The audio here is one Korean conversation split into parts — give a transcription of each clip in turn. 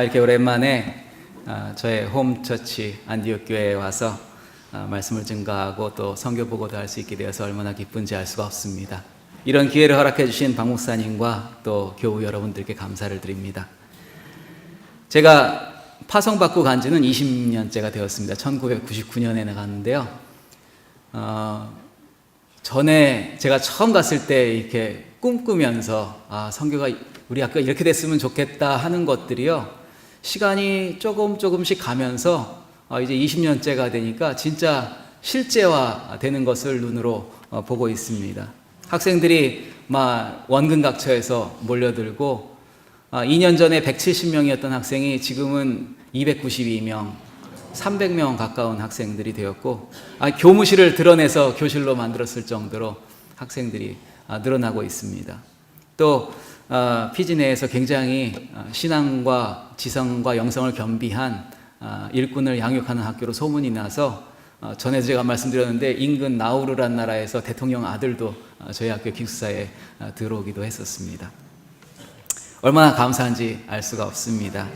이렇게 오랜만에 저의 홈처치 안디옥 교회에 와서 말씀을 증거하고 또 선교 보고도 할 수 있게 되어서 얼마나 기쁜지 알 수가 없습니다. 이런 기회를 허락해 주신 박 목사님과 또 교우 여러분들께 감사를 드립니다. 제가 파송받고 간 지는 20년째가 되었습니다. 1999년에 나갔는데요. 전에 제가 처음 갔을 때 이렇게 꿈꾸면서 선교가 우리 학교가 이렇게 됐으면 좋겠다 하는 것들이요, 시간이 조금씩 가면서 이제 20년째가 되니까 진짜 실제화되는 것을 눈으로 보고 있습니다. 학생들이 막 원근각처에서 몰려들고 2년 전에 170명이었던 학생이 지금은 292명, 300명 가까운 학생들이 되었고, 교무실을 드러내서 교실로 만들었을 정도로 학생들이 늘어나고 있습니다. 또 피지 내에서 굉장히 신앙과 지성과 영성을 겸비한 일꾼을 양육하는 학교로 소문이 나서 전에 제가 말씀드렸는데 인근 나우루란 나라에서 대통령 아들도 저희 학교 기숙사에 들어오기도 했었습니다. 얼마나 감사한지 알 수가 없습니다.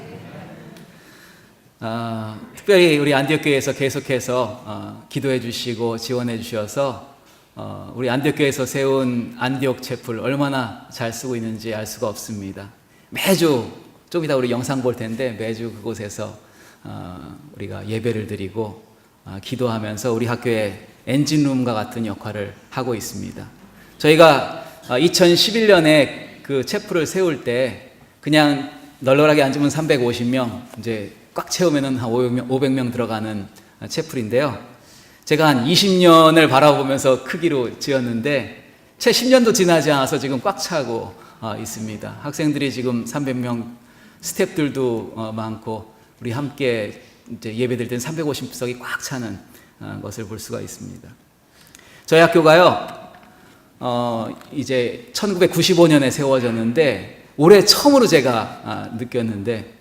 특별히 우리 안디옥 교회에서 계속해서 기도해 주시고 지원해 주셔서 우리 안디옥 교회에서 세운 안디옥 채플 얼마나 잘 쓰고 있는지 알 수가 없습니다. 매주, 좀 이따 우리 영상 볼 텐데 매주 그곳에서 우리가 예배를 드리고 기도하면서 우리 학교의 엔진룸과 같은 역할을 하고 있습니다. 저희가 2011년에 그 채플을 세울 때 그냥 널널하게 앉으면 350명, 이제 꽉 채우면은 한 500명 들어가는 채플인데요. 제가 한 20년을 바라보면서 크기로 지었는데 채 10년도 지나지 않아서 지금 꽉 차고 있습니다. 학생들이 지금 300명, 스태프들도 많고 우리 함께 이제 예배드릴 때는 350석이 꽉 차는 것을 볼 수가 있습니다. 저희 학교가요, 이제 1995년에 세워졌는데 올해 처음으로 제가 느꼈는데,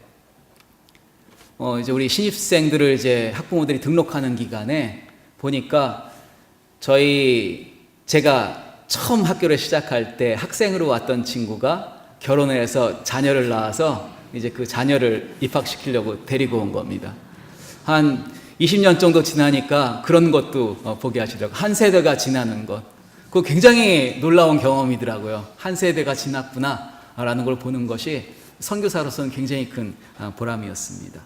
이제 우리 신입생들을 이제 학부모들이 등록하는 기간에 보니까 제가 처음 학교를 시작할 때 학생으로 왔던 친구가 결혼을 해서 자녀를 낳아서 이제 그 자녀를 입학시키려고 데리고 온 겁니다. 한 20년 정도 지나니까 그런 것도 보게 하시더라고요. 한 세대가 지나는 것. 그거 굉장히 놀라운 경험이더라고요. 한 세대가 지났구나 라는 걸 보는 것이 선교사로서는 굉장히 큰 보람이었습니다.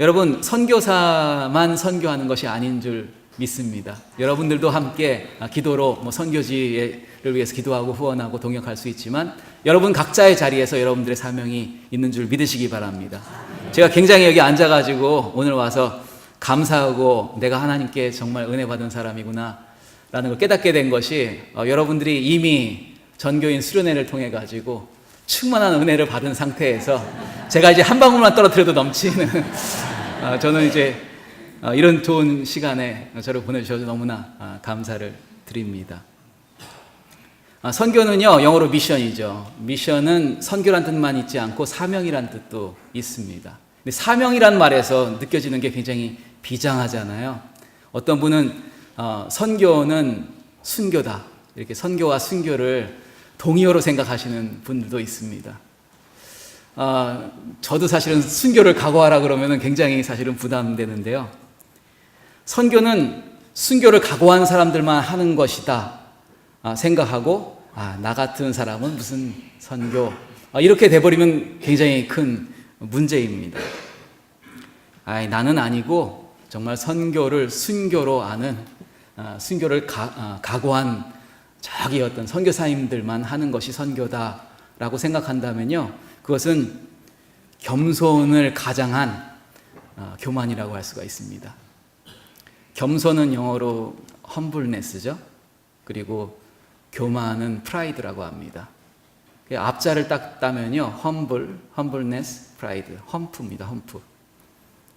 여러분, 선교사만 선교하는 것이 아닌 줄 믿습니다. 여러분들도 함께 기도로 선교지를 위해서 기도하고 후원하고 동역할 수 있지만 여러분 각자의 자리에서 여러분들의 사명이 있는 줄 믿으시기 바랍니다. 제가 굉장히 여기 앉아가지고 오늘 와서 감사하고 내가 하나님께 정말 은혜 받은 사람이구나 라는 걸 깨닫게 된 것이 여러분들이 이미 전교인 수련회를 통해 가지고 충만한 은혜를 받은 상태에서 제가 이제 한 방울만 떨어뜨려도 넘치는 저는 이제 이런 좋은 시간에 저를 보내주셔서 너무나 감사를 드립니다. 선교는요, 영어로 미션이죠. 미션은 선교란 뜻만 있지 않고 사명이란 뜻도 있습니다. 근데 사명이란 말에서 느껴지는 게 굉장히 비장하잖아요. 어떤 분은 선교는 순교다, 이렇게 선교와 순교를 동의어로 생각하시는 분들도 있습니다. 저도 사실은 순교를 각오하라 그러면 굉장히 사실은 부담되는데요. 선교는 순교를 각오한 사람들만 하는 것이다 생각하고, 나 같은 사람은 무슨 선교, 이렇게 돼버리면 굉장히 큰 문제입니다. 나는 아니고 정말 선교를 순교로 아는, 순교를 각오한 저기 어떤 선교사님들만 하는 것이 선교다라고 생각한다면요, 그것은 겸손을 가장한 교만이라고 할 수가 있습니다. 겸손은 영어로 humbleness죠. 그리고 교만은 pride라고 합니다. 앞자를 딱 따면요, humbleness, pride, 험프입니다. 험프.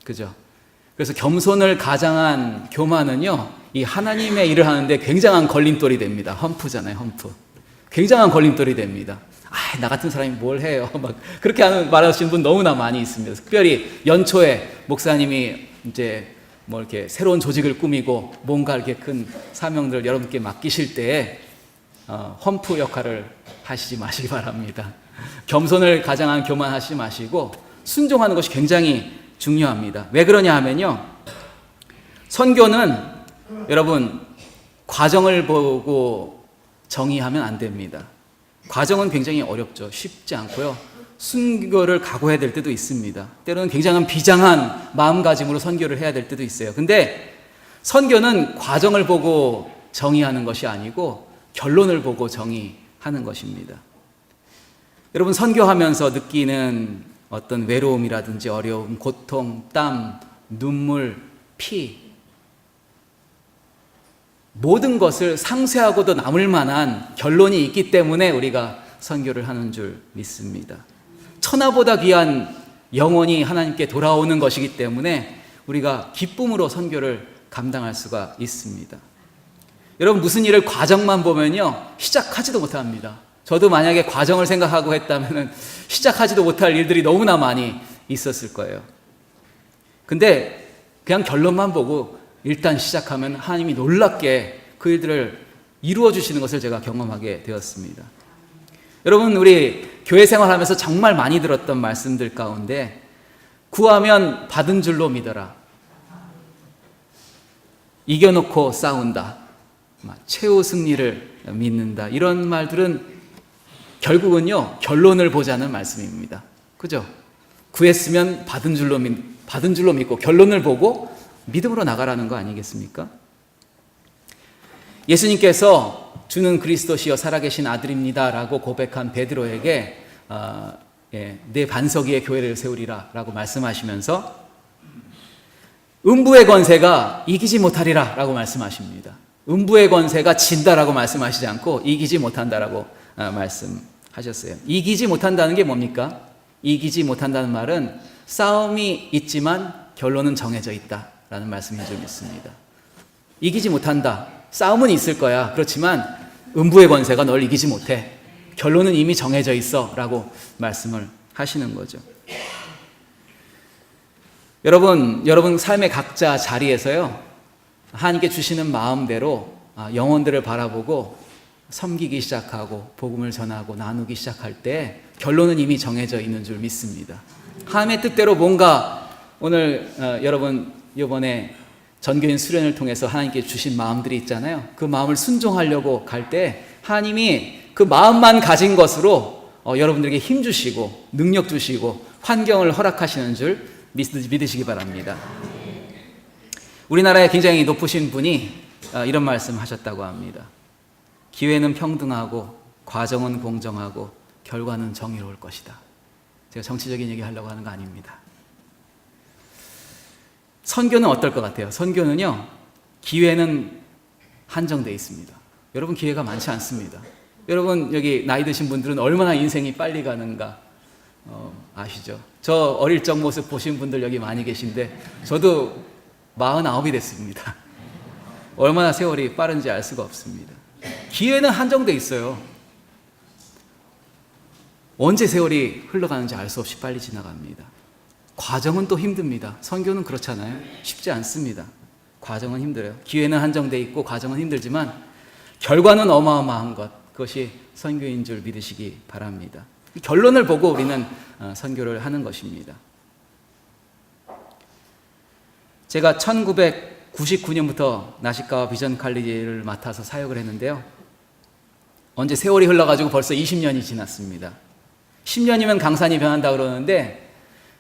그죠? 그래서 겸손을 가장한 교만은요, 이 하나님의 일을 하는데 굉장한 걸림돌이 됩니다. 험프잖아요, 험프. 굉장한 걸림돌이 됩니다. 나 같은 사람이 뭘 해요? 막 그렇게 말하시는 분 너무나 많이 있습니다. 특별히 연초에 목사님이 이제 이렇게 새로운 조직을 꾸미고 뭔가 이렇게 큰 사명들을 여러분께 맡기실 때에 험프 역할을 하시지 마시기 바랍니다. 겸손을 가장한 교만하시지 마시고 순종하는 것이 굉장히 중요합니다. 왜 그러냐 하면요, 선교는 여러분 과정을 보고 정의하면 안 됩니다. 과정은 굉장히 어렵죠. 쉽지 않고요. 순교를 각오해야 될 때도 있습니다. 때로는 굉장한 비장한 마음가짐으로 선교를 해야 될 때도 있어요. 근데 선교는 과정을 보고 정의하는 것이 아니고 결론을 보고 정의하는 것입니다. 여러분, 선교하면서 느끼는 어떤 외로움이라든지 어려움, 고통, 땀, 눈물, 피, 모든 것을 상쇄하고도 남을 만한 결론이 있기 때문에 우리가 선교를 하는 줄 믿습니다. 천하보다 귀한 영혼이 하나님께 돌아오는 것이기 때문에 우리가 기쁨으로 선교를 감당할 수가 있습니다. 여러분, 무슨 일을 과정만 보면요, 시작하지도 못합니다. 저도 만약에 과정을 생각하고 했다면 시작하지도 못할 일들이 너무나 많이 있었을 거예요. 근데 그냥 결론만 보고 일단 시작하면 하나님이 놀랍게 그 일들을 이루어 주시는 것을 제가 경험하게 되었습니다. 여러분, 우리 교회 생활하면서 정말 많이 들었던 말씀들 가운데 구하면 받은 줄로 믿어라, 이겨놓고 싸운다, 최후 승리를 믿는다, 이런 말들은 결국은요 결론을 보자는 말씀입니다. 그죠? 구했으면 받은 줄로 믿고 결론을 보고 믿음으로 나가라는 거 아니겠습니까? 예수님께서 주는 그리스도시여 살아계신 아들입니다 라고 고백한 베드로에게 내 반석 위에 교회를 세우리라 라고 말씀하시면서 음부의 권세가 이기지 못하리라 라고 말씀하십니다. 음부의 권세가 진다라고 말씀하시지 않고 이기지 못한다라고 말씀하셨어요. 이기지 못한다는 게 뭡니까? 이기지 못한다는 말은 싸움이 있지만 결론은 정해져 있다라는 말씀인 줄 믿습니다. 이기지 못한다. 싸움은 있을 거야. 그렇지만 음부의 권세가 널 이기지 못해. 결론은 이미 정해져 있어 라고 말씀을 하시는 거죠. 여러분 삶의 각자 자리에서요, 하나님께 주시는 마음대로 영혼들을 바라보고 섬기기 시작하고 복음을 전하고 나누기 시작할 때 결론은 이미 정해져 있는 줄 믿습니다. 하나님의 뜻대로 뭔가 오늘 여러분 이번에 전교인 수련을 통해서 하나님께 주신 마음들이 있잖아요. 그 마음을 순종하려고 갈 때 하나님이 그 마음만 가진 것으로 여러분들에게 힘 주시고 능력 주시고 환경을 허락하시는 줄 믿으시기 바랍니다. 우리나라에 굉장히 높으신 분이 이런 말씀 하셨다고 합니다. 기회는 평등하고 과정은 공정하고 결과는 정의로울 것이다. 제가 정치적인 얘기 하려고 하는 거 아닙니다. 선교는 어떨 것 같아요? 선교는요, 기회는 한정되어 있습니다. 여러분, 기회가 많지 않습니다. 여러분, 여기 나이 드신 분들은 얼마나 인생이 빨리 가는가 아시죠? 저 어릴 적 모습 보신 분들 여기 많이 계신데 저도 49이 됐습니다. 얼마나 세월이 빠른지 알 수가 없습니다. 기회는 한정되어 있어요. 언제 세월이 흘러가는지 알 수 없이 빨리 지나갑니다. 과정은 또 힘듭니다. 선교는 그렇잖아요. 쉽지 않습니다. 과정은 힘들어요. 기회는 한정되어 있고 과정은 힘들지만 결과는 어마어마한 것, 그것이 선교인 줄 믿으시기 바랍니다. 결론을 보고 우리는 선교를 하는 것입니다. 제가 1999년부터 나시가와 비전 칼리지를 맡아서 사역을 했는데요. 언제 세월이 흘러가지고 벌써 20년이 지났습니다. 10년이면 강산이 변한다 그러는데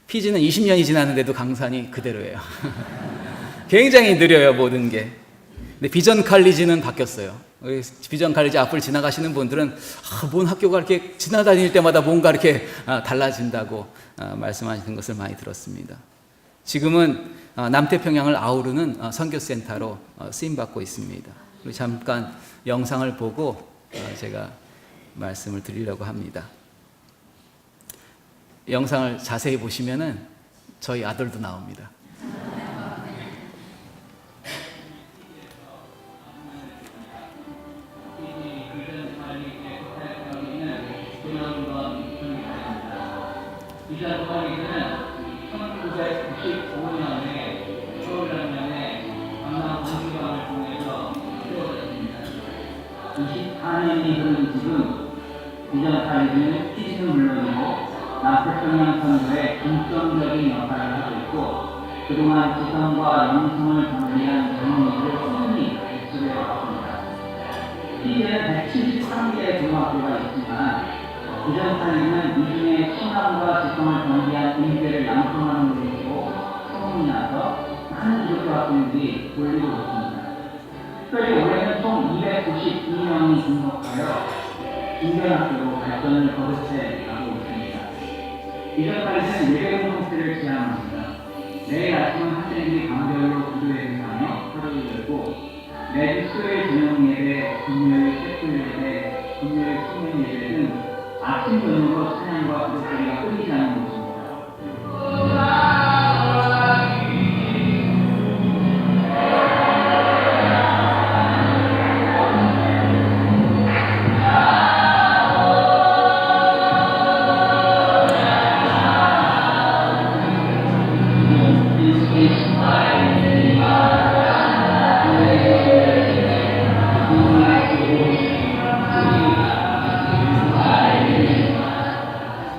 피지는 20년이 지났는데도 강산이 그대로예요. 굉장히 느려요, 모든 게. 근데 비전 칼리지는 바뀌었어요. 비전 칼리지 앞을 지나가시는 분들은 뭔 학교가 이렇게 지나다닐 때마다 뭔가 이렇게 달라진다고 말씀하시는 것을 많이 들었습니다. 지금은 남태평양을 아우르는 선교센터로 쓰임받고 있습니다. 그리고 잠깐 영상을 보고 제가 말씀을 드리려고 합니다. 영상을 자세히 보시면은 저희 아들도 나옵니다. 하나님이 그런 집은 비전 칼리지는 피지는 물론이고 남태평양 선교의 중점적인 역할을 하고 있고 그동안 지성과 영성을 정리한 전문의를 꾸준히 배출해 왔습니다. 시제는 173개의 고등학교가 있지만 기존까지는 이 중에 신앙과 지성을 정리한 인재를 양성하는 곳이고 소문이 나서 많은 기독교 학생들이 몰리고 있습니다. 특별히 올해는 총 292명이 등록하여 중견학교로 발전을 거듭해 가고 있습니다. 이전까지는 예배 공동체를 지향합니다. 매일 아침은 학생들이 강별로 기도회를 하며 하루를 열고 매주 수요일 저녁 예배, 금요일 셰프 예배, 금요일 수면 예배 등 아침 저녁으로 찬양과 기도소리가 끊이지 않는 곳입니다.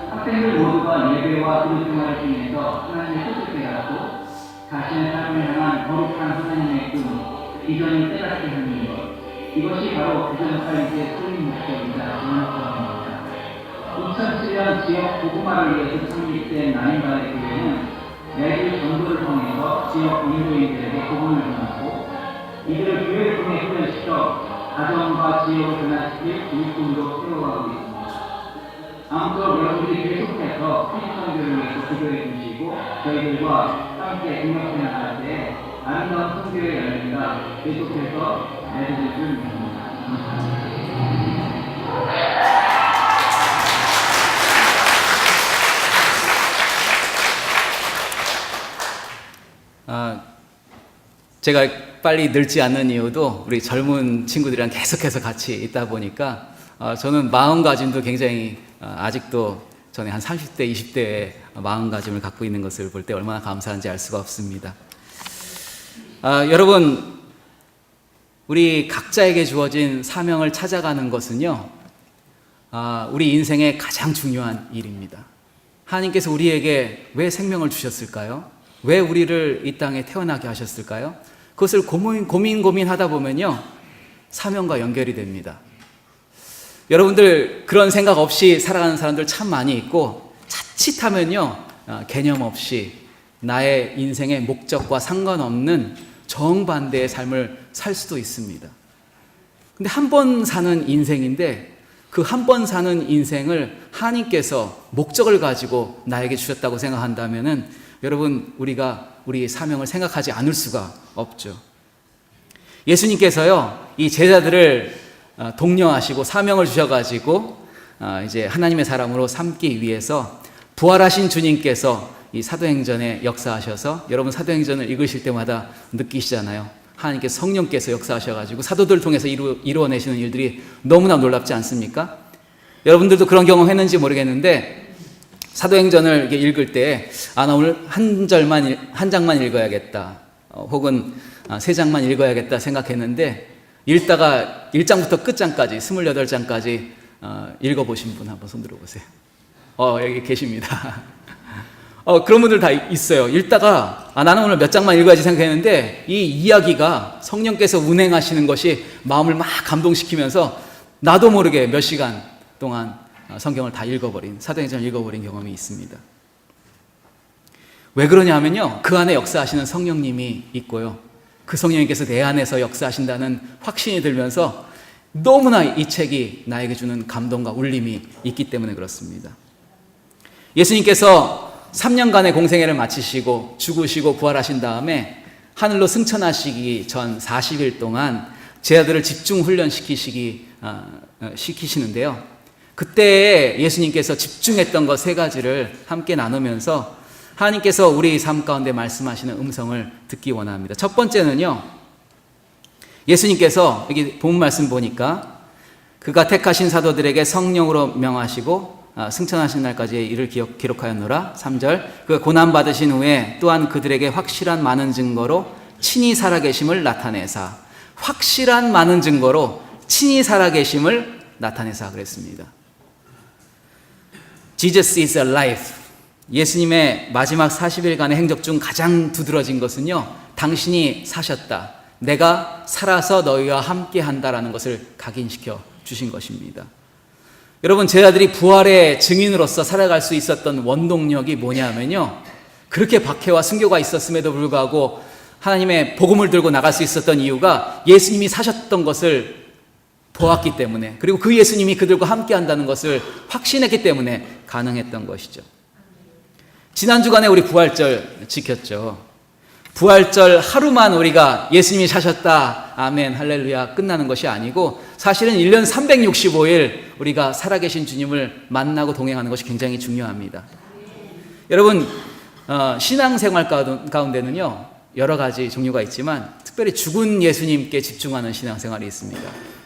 학생들 모두가 예배와 기도 생활을 통해서 하나님의 뜻을 깨닫고 자신의 삶을 향한 거룩한 하나님의 꿈, 비전이 깨닫게 하는 것, 이것이 바로 비전사이즈의 소임 목적이자 전역사입니다. 2007년 지역 복음화를 위해서 창립된 나인바의 교회는 매주 전도를 통해서 지역 인도인들에게 복음을 전하고 이들을 교회를 통해 훈련시켜 가정과 지역을 변화시킬 교육군으로 세워가고 있습니다. 아무쪼록 여러분들이 계속해서 선교를 위해서 기도해 주시고 저희들과 함께 동역해 나갈 때 아름다운 선교의 열매가 계속해서 맺어질 줄 믿습니다. 제가 빨리 늙지 않는 이유도 우리 젊은 친구들이랑 계속해서 같이 있다 보니까 저는 마음가짐도 굉장히 아직도 전에 한 30대, 20대의 마음가짐을 갖고 있는 것을 볼 때 얼마나 감사한지 알 수가 없습니다. 여러분, 우리 각자에게 주어진 사명을 찾아가는 것은요, 우리 인생의 가장 중요한 일입니다. 하나님께서 우리에게 왜 생명을 주셨을까요? 왜 우리를 이 땅에 태어나게 하셨을까요? 그것을 고민하다 보면요, 사명과 연결이 됩니다. 여러분들 그런 생각 없이 살아가는 사람들 참 많이 있고 자칫하면요 개념 없이 나의 인생의 목적과 상관없는 정반대의 삶을 살 수도 있습니다. 근데 한 번 사는 인생인데 그 한 번 사는 인생을 하나님께서 목적을 가지고 나에게 주셨다고 생각한다면은 여러분 우리가 우리의 사명을 생각하지 않을 수가 없죠. 예수님께서요 이 제자들을 독려하시고 사명을 주셔가지고 이제 하나님의 사람으로 삼기 위해서 부활하신 주님께서 이 사도행전에 역사하셔서 여러분 사도행전을 읽으실 때마다 느끼시잖아요. 하나님께서 성령께서 역사하셔가지고 사도들을 통해서 이루어내시는 일들이 너무나 놀랍지 않습니까? 여러분들도 그런 경험 했는지 모르겠는데 사도행전을 읽을 때 나 오늘 한 장만 읽어야겠다 혹은 3장만 읽어야겠다 생각했는데 읽다가 1장부터 끝장까지 28장까지 읽어보신 분 한번 손 들어보세요. 여기 계십니다. 그런 분들 다 있어요. 읽다가 나는 오늘 몇 장만 읽어야지 생각했는데 이 이야기가 성령께서 운행하시는 것이 마음을 막 감동시키면서 나도 모르게 몇 시간 동안 성경을 다 사도행전을 읽어버린 경험이 있습니다. 왜 그러냐 하면요 그 안에 역사하시는 성령님이 있고요 그 성령님께서 내 안에서 역사하신다는 확신이 들면서 너무나 이 책이 나에게 주는 감동과 울림이 있기 때문에 그렇습니다. 예수님께서 3년간의 공생애를 마치시고 죽으시고 부활하신 다음에 하늘로 승천하시기 전 40일 동안 제자들을 집중 훈련시키시는데요. 그때 예수님께서 집중했던 것 3가지를 함께 나누면서 하나님께서 우리 삶 가운데 말씀하시는 음성을 듣기 원합니다. 첫 번째는요, 예수님께서 여기 본 말씀 보니까 그가 택하신 사도들에게 성령으로 명하시고 승천하신 날까지 이를 기록하였노라. 3절 그가 고난받으신 후에 또한 그들에게 확실한 많은 증거로 친히 살아계심을 나타내사 확실한 많은 증거로 친히 살아계심을 나타내사 그랬습니다. Jesus is alive. 예수님의 마지막 40일간의 행적 중 가장 두드러진 것은요, 당신이 사셨다. 내가 살아서 너희와 함께 한다라는 것을 각인시켜 주신 것입니다. 여러분, 제 아들이 부활의 증인으로서 살아갈 수 있었던 원동력이 뭐냐면요, 그렇게 박해와 순교가 있었음에도 불구하고 하나님의 복음을 들고 나갈 수 있었던 이유가 예수님이 사셨던 것을 보았기 때문에, 그리고 그 예수님이 그들과 함께 한다는 것을 확신했기 때문에 가능했던 것이죠. 지난 주간에 우리 부활절 지켰죠. 부활절 하루만 우리가 예수님이 사셨다, 아멘, 할렐루야 끝나는 것이 아니고 사실은 1년 365일 우리가 살아계신 주님을 만나고 동행하는 것이 굉장히 중요합니다. 여러분, 신앙생활 가운데는요, 여러 가지 종류가 있지만 특별히 죽은 예수님께 집중하는 신앙생활이 있습니다.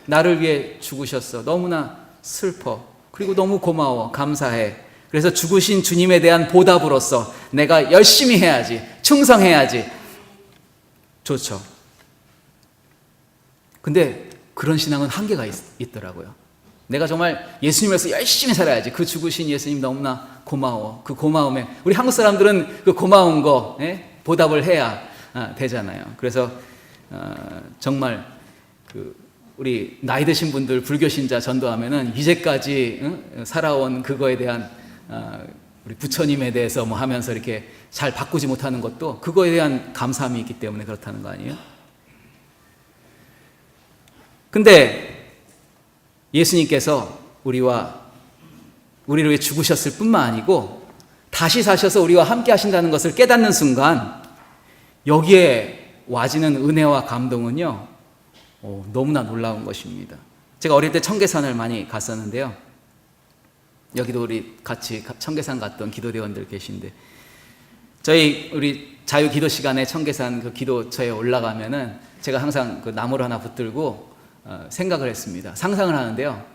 나를 위해 죽으셨어. 너무나 슬퍼. 그리고 너무 고마워. 감사해. 그래서 죽으신 주님에 대한 보답으로서 내가 열심히 해야지. 충성해야지. 좋죠. 근데 그런 신앙은 한계가 있더라고요. 내가 정말 예수님에서 열심히 살아야지. 그 죽으신 예수님 너무나 고마워. 그 고마움에, 우리 한국 사람들은 그 고마운 거 보답을 해야 되잖아요. 그래서 정말 우리 나이 드신 분들 불교 신자 전도하면은 이제까지 살아온 그거에 대한 우리 부처님에 대해서 뭐 하면서 이렇게 잘 바꾸지 못하는 것도 그거에 대한 감사함이 있기 때문에 그렇다는 거 아니에요? 근데 예수님께서 우리를 위해 죽으셨을 뿐만 아니고 다시 사셔서 우리와 함께 하신다는 것을 깨닫는 순간 여기에 와지는 은혜와 감동은요, 너무나 놀라운 것입니다. 제가 어릴 때 청계산을 많이 갔었는데요. 여기도 우리 같이 청계산 갔던 기도대원들 계신데, 우리 자유 기도 시간에 청계산 그 기도처에 올라가면은 제가 항상 그 나무를 하나 붙들고 생각을 했습니다. 상상을 하는데요.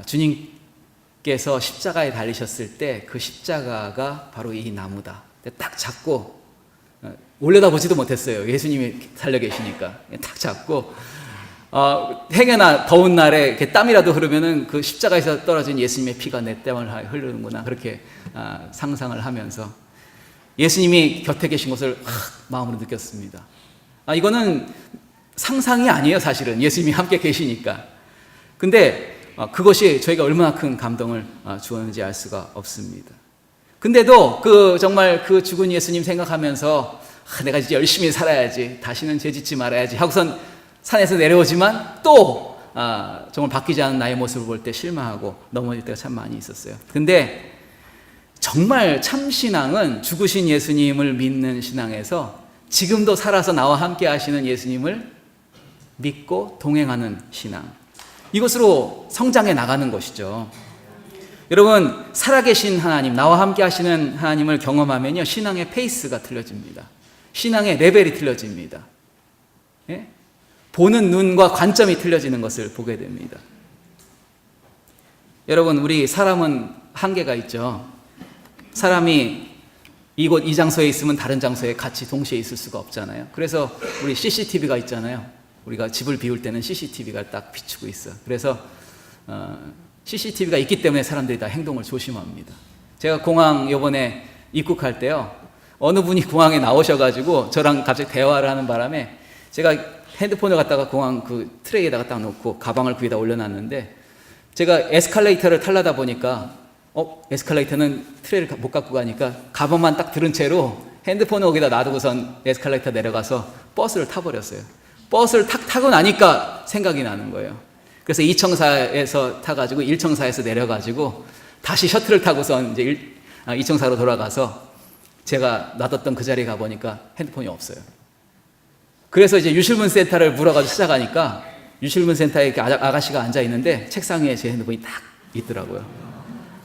주님께서 십자가에 달리셨을 때 그 십자가가 바로 이 나무다. 딱 잡고, 올려다보지도 못했어요. 예수님이 달려 계시니까. 딱 잡고, 행여나 더운 날에 이렇게 땀이라도 흐르면은 그 십자가에서 떨어진 예수님의 피가 내 땀을 흐르는구나. 그렇게 상상을 하면서 예수님이 곁에 계신 것을 마음으로 느꼈습니다. 이거는 상상이 아니에요, 사실은. 예수님이 함께 계시니까. 근데 그것이 저희가 얼마나 큰 감동을 주었는지 알 수가 없습니다. 근데도 정말 그 죽은 예수님 생각하면서 내가 이제 열심히 살아야지, 다시는 죄 짓지 말아야지 하고선 산에서 내려오지만 또 정말 바뀌지 않은 나의 모습을 볼 때 실망하고 넘어질 때가 참 많이 있었어요. 근데 정말 참 신앙은 죽으신 예수님을 믿는 신앙에서 지금도 살아서 나와 함께 하시는 예수님을 믿고 동행하는 신앙, 이것으로 성장해 나가는 것이죠. 여러분, 살아계신 하나님, 나와 함께 하시는 하나님을 경험하면요, 신앙의 페이스가 틀려집니다. 신앙의 레벨이 틀려집니다. 예? 보는 눈과 관점이 틀려지는 것을 보게 됩니다. 여러분, 우리 사람은 한계가 있죠. 사람이 이 장소에 있으면 다른 장소에 같이 동시에 있을 수가 없잖아요. 그래서 우리 CCTV가 있잖아요. 우리가 집을 비울 때는 CCTV가 딱 비추고 있어. 그래서 CCTV가 있기 때문에 사람들이 다 행동을 조심합니다. 제가 공항 이번에 입국할 때요, 어느 분이 공항에 나오셔가지고 저랑 갑자기 대화를 하는 바람에 제가 핸드폰을 갖다가 공항 그 트레이에다가 딱 놓고 가방을 그 위에다 올려놨는데, 제가 에스컬레이터를 타려다 보니까 에스컬레이터는 트레이를 못 갖고 가니까 가방만 딱 들은 채로 핸드폰을 거기다 놔두고선 에스컬레이터 내려가서 버스를 타버렸어요. 버스를 탁 타고 나니까 생각이 나는 거예요. 그래서 2청사에서 타가지고 1청사에서 내려가지고 다시 셔틀을 타고선 이제 2청사로 돌아가서 제가 놔뒀던 그 자리에 가보니까 핸드폰이 없어요. 그래서 이제 유실문 센터를 물어가지고 찾아가니까 유실문 센터에 이렇게 아가씨가 앉아 있는데 책상 위에 제 핸드폰이 딱 있더라고요.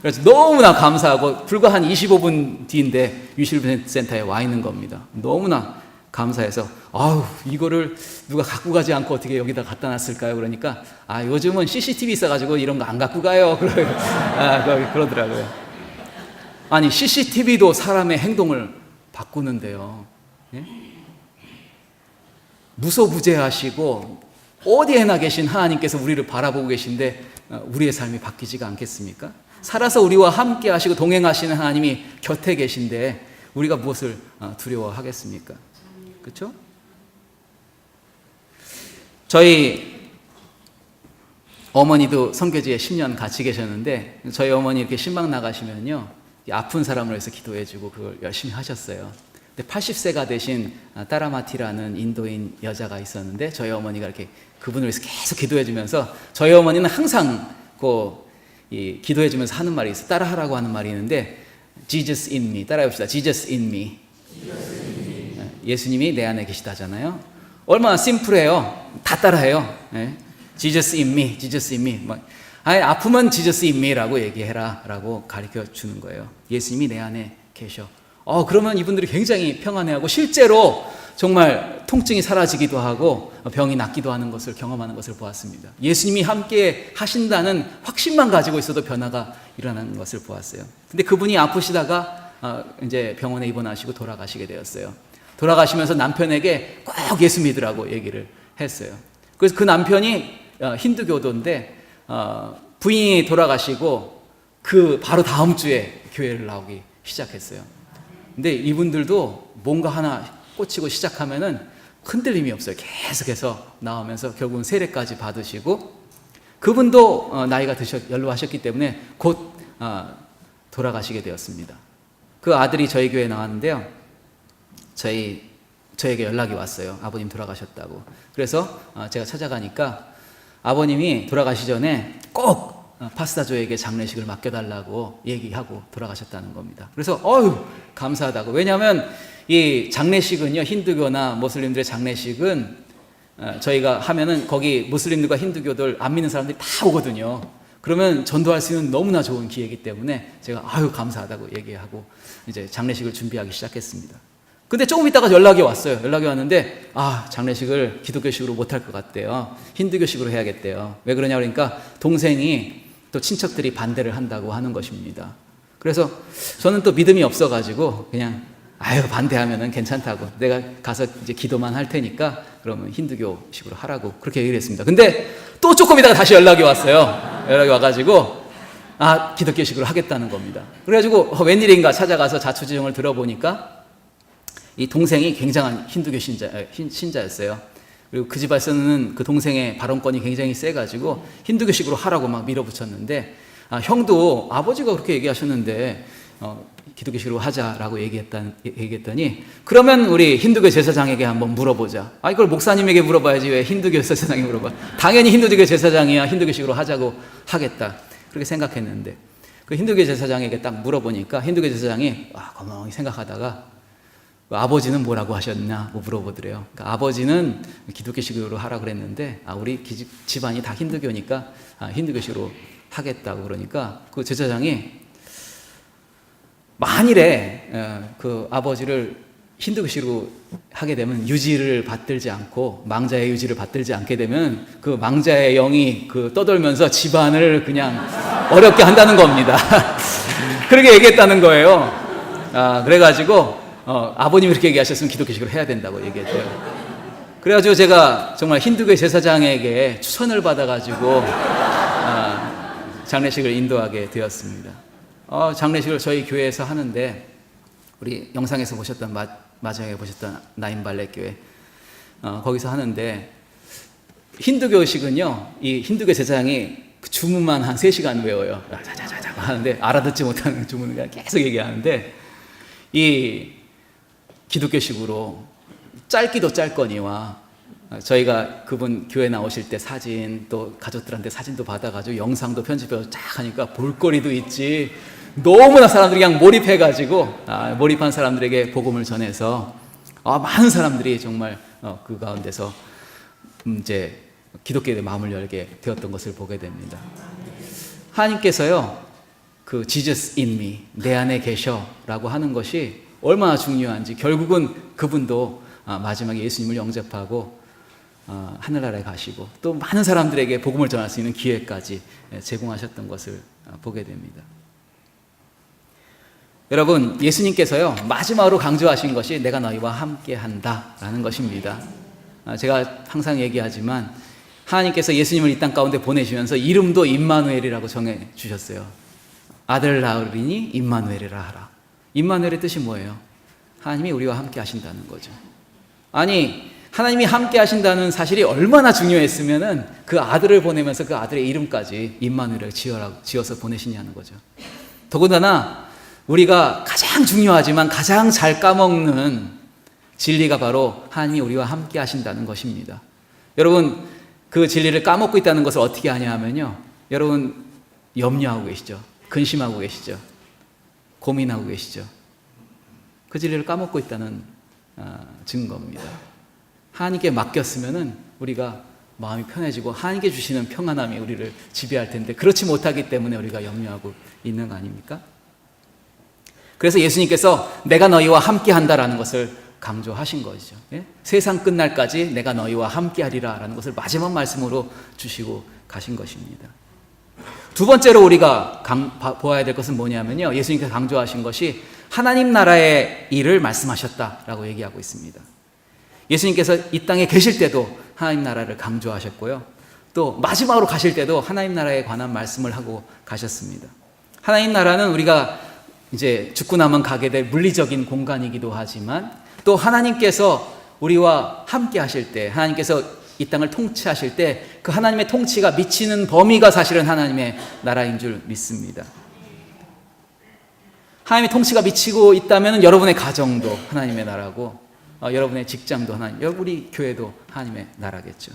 그래서 너무나 감사하고, 불과 한 25분 뒤인데 유실문 센터에 와 있는 겁니다. 너무나 감사해서, 이거를 누가 갖고 가지 않고 어떻게 여기다 갖다 놨을까요? 그러니까, 요즘은 CCTV 있어가지고 이런 거 안 갖고 가요. 그러더라고요. 아니, CCTV도 사람의 행동을 바꾸는데요. 예? 무소부재하시고 어디에나 계신 하나님께서 우리를 바라보고 계신데 우리의 삶이 바뀌지가 않겠습니까? 살아서 우리와 함께 하시고 동행하시는 하나님이 곁에 계신데 우리가 무엇을 두려워하겠습니까? 그렇죠? 저희 어머니도 선교지에 10년 같이 계셨는데 저희 어머니 이렇게 신방 나가시면요 아픈 사람을 위해서 기도해주고 그걸 열심히 하셨어요. 근데 80세가 되신 따라마티라는 인도인 여자가 있었는데 저희 어머니가 이렇게 그분을 위해서 계속 기도해주면서 저희 어머니는 항상 기도해주면서 하는 말이 있어요. 따라하라고 하는 말이 있는데 Jesus in me. 따라해봅시다. Jesus in me. 예수님이 내 안에 계시다잖아요. 얼마나 심플해요. 다 따라해요. Jesus in me. Jesus in me. 아프면 Jesus in me라고 얘기해라 라고 가르쳐 주는 거예요. 예수님이 내 안에 계셔. 그러면 이분들이 굉장히 평안해하고 실제로 정말 통증이 사라지기도 하고 병이 낫기도 하는 것을 경험하는 것을 보았습니다. 예수님이 함께 하신다는 확신만 가지고 있어도 변화가 일어나는 것을 보았어요. 근데 그분이 아프시다가 이제 병원에 입원하시고 돌아가시게 되었어요. 돌아가시면서 남편에게 꼭 예수 믿으라고 얘기를 했어요. 그래서 그 남편이 힌두교도인데 부인이 돌아가시고 그 바로 다음 주에 교회를 나오기 시작했어요. 근데 이분들도 뭔가 하나 꽂히고 시작하면은 흔들림이 없어요. 계속해서 나오면서 결국은 세례까지 받으시고 그분도 나이가 연로하셨기 때문에 곧 돌아가시게 되었습니다. 그 아들이 저희 교회에 나왔는데요. 저에게 연락이 왔어요. 아버님 돌아가셨다고. 그래서 제가 찾아가니까 아버님이 돌아가시 전에 꼭 파스타조에게 장례식을 맡겨달라고 얘기하고 돌아가셨다는 겁니다. 그래서 감사하다고. 왜냐하면 이 장례식은요 힌두교나 무슬림들의 장례식은 저희가 하면은 거기 무슬림들과 힌두교들 안 믿는 사람들이 다 오거든요. 그러면 전도할 수 있는 너무나 좋은 기회이기 때문에 제가 감사하다고 얘기하고 이제 장례식을 준비하기 시작했습니다. 근데 조금 있다가 연락이 왔어요. 연락이 왔는데 장례식을 기독교식으로 못할 것 같대요. 힌두교식으로 해야겠대요. 왜 그러냐 그러니까 동생이 또 친척들이 반대를 한다고 하는 것입니다. 그래서 저는 또 믿음이 없어가지고 그냥 반대하면은 괜찮다고 내가 가서 이제 기도만 할 테니까 그러면 힌두교식으로 하라고 그렇게 얘기를 했습니다. 근데 또 조금 있다가 다시 연락이 왔어요. 연락이 와가지고 기독교식으로 하겠다는 겁니다. 그래가지고 웬일인가 찾아가서 자초지종을 들어보니까 이 동생이 굉장한 힌두교 신자였어요. 그리고 그 집에서는 그 동생의 발언권이 굉장히 세가지고 힌두교식으로 하라고 막 밀어붙였는데 형도 아버지가 그렇게 얘기하셨는데 기독교식으로 하자라고 얘기했더니 그러면 우리 힌두교 제사장에게 한번 물어보자. 이걸 목사님에게 물어봐야지 왜 힌두교 제사장에게 물어봐. 당연히 힌두교 제사장이야 힌두교식으로 하자고 하겠다. 그렇게 생각했는데 그 힌두교 제사장에게 딱 물어보니까 힌두교 제사장이 가만히 생각하다가 아버지는 뭐라고 하셨냐고 물어보더래요. 그러니까 아버지는 기독교식으로 하라고 그랬는데 우리 집안이 다 힌두교니까 힌두교식으로 하겠다고 그러니까 그 제사장이 만일에 그 아버지를 힌두교식으로 하게 되면 유지를 받들지 않고 망자의 유지를 받들지 않게 되면 그 망자의 영이 떠돌면서 집안을 그냥 어렵게 한다는 겁니다. 그렇게 얘기했다는 거예요. 그래가지고 아버님이 그렇게 얘기하셨으면 기독교식으로 해야 된다고 얘기했대요. 그래가지고 제가 정말 힌두교 제사장에게 추천을 받아가지고 장례식을 인도하게 되었습니다. 장례식을 저희 교회에서 하는데 우리 영상에서 보셨던 마지막에 보셨던 나인발레 교회 거기서 하는데 힌두교식은요 이 힌두교 제사장이 그 주문만 한 3시간 외워요. 자자자자 하는데 알아듣지 못하는 주문을 계속 얘기하는데 이 기독교식으로 짧기도 짧거니와 저희가 그분 교회 나오실 때 사진 또 가족들한테 사진도 받아가지고 영상도 편집해서 쫙 하니까 볼거리도 있지 너무나 사람들이 그냥 몰입해가지고 몰입한 사람들에게 복음을 전해서 많은 사람들이 정말 그 가운데서 이제 기독교의 마음을 열게 되었던 것을 보게 됩니다. 하나님께서요 그 Jesus in me 내 안에 계셔라고 하는 것이 얼마나 중요한지 결국은 그분도 마지막에 예수님을 영접하고 하늘나라에 가시고 또 많은 사람들에게 복음을 전할 수 있는 기회까지 제공하셨던 것을 보게 됩니다. 여러분 예수님께서요 마지막으로 강조하신 것이 내가 너희와 함께 한다라는 것입니다. 제가 항상 얘기하지만 하나님께서 예수님을 이 땅 가운데 보내시면서 이름도 임마누엘이라고 정해 주셨어요. 아들 낳으리니 임마누엘이라 하라. 임마누엘의 뜻이 뭐예요? 하나님이 우리와 함께 하신다는 거죠. 아니, 하나님이 함께 하신다는 사실이 얼마나 중요했으면은 그 아들을 보내면서 그 아들의 이름까지 임마누엘을 지어서 보내시냐는 거죠. 더군다나 우리가 가장 중요하지만 가장 잘 까먹는 진리가 바로 하나님이 우리와 함께 하신다는 것입니다. 여러분, 그 진리를 까먹고 있다는 것을 어떻게 아냐 하면요, 여러분 염려하고 계시죠? 근심하고 계시죠? 고민하고 계시죠? 그 진리를 까먹고 있다는 증거입니다. 하나님께 맡겼으면은 우리가 마음이 편해지고 하나님께 주시는 평안함이 우리를 지배할 텐데, 그렇지 못하기 때문에 우리가 염려하고 있는 거 아닙니까? 그래서 예수님께서 내가 너희와 함께 한다라는 것을 강조하신 것이죠. 예? 세상 끝날까지 내가 너희와 함께 하리라 라는 것을 마지막 말씀으로 주시고 가신 것입니다. 두 번째로 우리가 보아야 될 것은 뭐냐면요, 예수님께서 강조하신 것이 하나님 나라의 일을 말씀하셨다라고 얘기하고 있습니다. 예수님께서 이 땅에 계실 때도 하나님 나라를 강조하셨고요, 또 마지막으로 가실 때도 하나님 나라에 관한 말씀을 하고 가셨습니다. 하나님 나라는 우리가 이제 죽고 나면 가게 될 물리적인 공간이기도 하지만, 또 하나님께서 우리와 함께 하실 때, 하나님께서 이 땅을 통치하실 때 그 하나님의 통치가 미치는 범위가 사실은 하나님의 나라인 줄 믿습니다. 하나님의 통치가 미치고 있다면 여러분의 가정도 하나님의 나라고, 여러분의 직장도 하나님, 우리 교회도 하나님의 나라겠죠.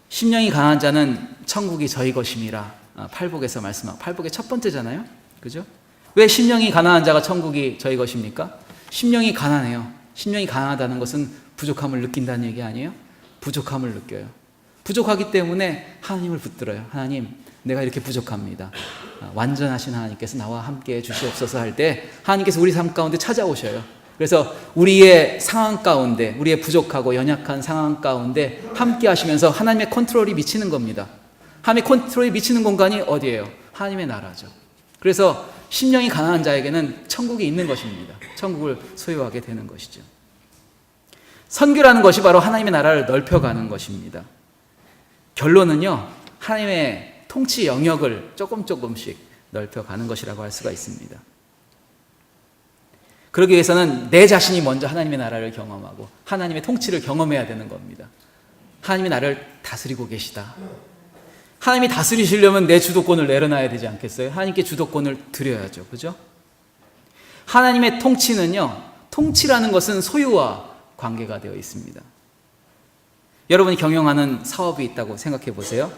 심령이 강한 자는 천국이 저희 것임이라 팔복에서 말씀하고, 팔복의 첫 번째잖아요, 그죠? 왜 심령이 가난한 자가 천국이 저희 것입니까? 심령이 가난해요. 심령이 가난하다는 것은 부족함을 느낀다는 얘기 아니에요? 부족함을 느껴요. 부족하기 때문에 하나님을 붙들어요. 하나님, 내가 이렇게 부족합니다. 완전하신 하나님께서 나와 함께 주시옵소서 할 때 하나님께서 우리 삶 가운데 찾아오셔요. 그래서 우리의 상황 가운데, 우리의 부족하고 연약한 상황 가운데 함께 하시면서 하나님의 컨트롤이 미치는 겁니다. 하나님의 컨트롤이 미치는 공간이 어디예요? 하나님의 나라죠. 그래서 심령이 가난한 자에게는 천국이 있는 것입니다. 천국을 소유하게 되는 것이죠. 선교라는 것이 바로 하나님의 나라를 넓혀가는 것입니다. 결론은요, 하나님의 통치 영역을 조금씩 넓혀가는 것이라고 할 수가 있습니다. 그러기 위해서는 내 자신이 먼저 하나님의 나라를 경험하고 하나님의 통치를 경험해야 되는 겁니다. 하나님이 나를 다스리고 계시다. 하나님이 다스리시려면 내 주도권을 내려놔야 되지 않겠어요? 하나님께 주도권을 드려야죠. 그죠? 하나님의 통치는요, 통치라는 것은 소유와 관계가 되어 있습니다. 여러분이 경영하는 사업이 있다고 생각해 보세요.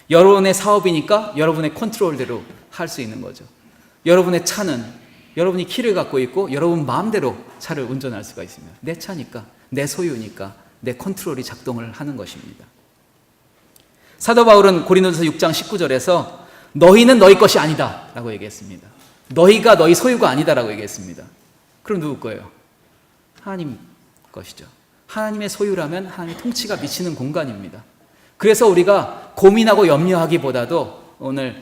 여러분의 사업이니까 여러분의 컨트롤대로 할 수 있는 거죠. 여러분의 차는 여러분이 키를 갖고 있고 여러분 마음대로 차를 운전할 수가 있습니다. 내 차니까, 내 소유니까 내 컨트롤이 작동을 하는 것입니다. 사도 바울은 고린도서 6장 19절에서 너희는 너희 것이 아니다 라고 얘기했습니다. 너희가 너희 소유가 아니다 라고 얘기했습니다. 그럼 누구 거예요? 하나님 것이죠. 하나님의 소유라면 하나님의 통치가 미치는 공간입니다. 그래서 우리가 고민하고 염려하기보다도 오늘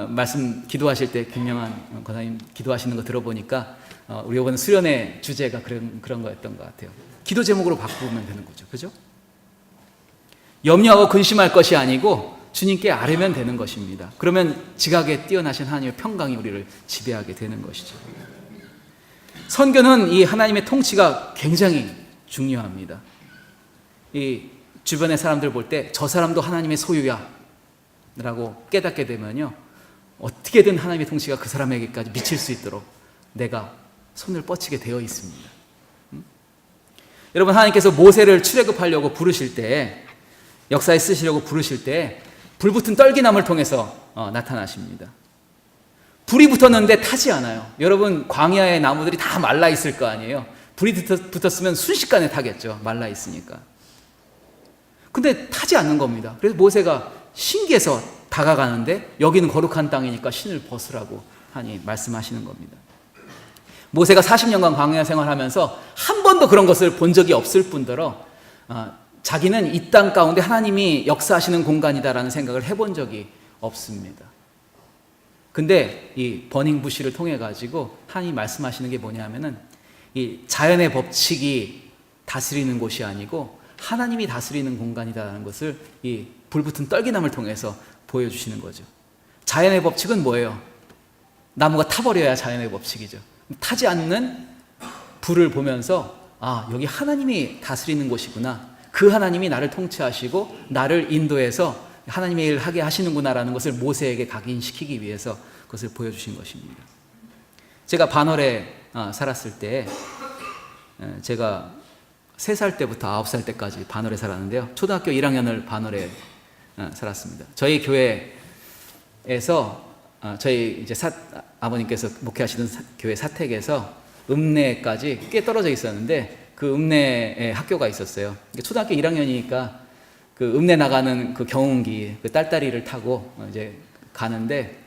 말씀 기도하실 때 김명환 권사님 기도하시는 거 들어보니까 우리 이번 수련회 주제가 그런 거였던 것 같아요. 기도 제목으로 바꾸면 되는 거죠. 그죠? 염려하고 근심할 것이 아니고 주님께 아뢰면 되는 것입니다. 그러면 지각에 뛰어나신 하나님의 평강이 우리를 지배하게 되는 것이죠. 선교는 이 하나님의 통치가 굉장히 중요합니다. 이 주변의 사람들 볼 때 저 사람도 하나님의 소유야 라고 깨닫게 되면요, 어떻게든 하나님의 통치가 그 사람에게까지 미칠 수 있도록 내가 손을 뻗치게 되어 있습니다. 여러분, 하나님께서 모세를 출애굽하려고 부르실 때, 역사에 쓰시려고 부르실 때 불붙은 떨기나무를 통해서 나타나십니다. 불이 붙었는데 타지 않아요. 여러분, 광야의 나무들이 다 말라 있을 거 아니에요. 불이 붙었으면 순식간에 타겠죠. 말라 있으니까. 근데 타지 않는 겁니다. 그래서 모세가 신기해서 다가가는데 여기는 거룩한 땅이니까 신을 벗으라고 하니 말씀하시는 겁니다. 모세가 40년간 광야 생활하면서 한 번도 그런 것을 본 적이 없을 뿐더러 자기는 이 땅 가운데 하나님이 역사하시는 공간이다라는 생각을 해본 적이 없습니다. 근데 이 버닝 부시를 통해 가지고 하나님이 말씀하시는 게 뭐냐면은 이 자연의 법칙이 다스리는 곳이 아니고 하나님이 다스리는 공간이다라는 것을 이 불붙은 떨기나무를 통해서 보여주시는 거죠. 자연의 법칙은 뭐예요? 나무가 타버려야 자연의 법칙이죠. 타지 않는 불을 보면서 아, 여기 하나님이 다스리는 곳이구나. 그 하나님이 나를 통치하시고 나를 인도해서 하나님의 일을 하게 하시는구나라는 것을 모세에게 각인시키기 위해서 그것을 보여주신 것입니다. 제가 반월에 살았을 때 제가 3살 때부터 9살 때까지 반월에 살았는데요. 초등학교 1학년을 반월에 살았습니다. 저희 교회에서 저희 이제 아버님께서 목회하시던 교회 사택에서 읍내까지 꽤 떨어져 있었는데 그 읍내에 학교가 있었어요. 초등학교 1학년이니까 그 읍내 나가는 그 경운기, 그 딸다리를 타고 이제 가는데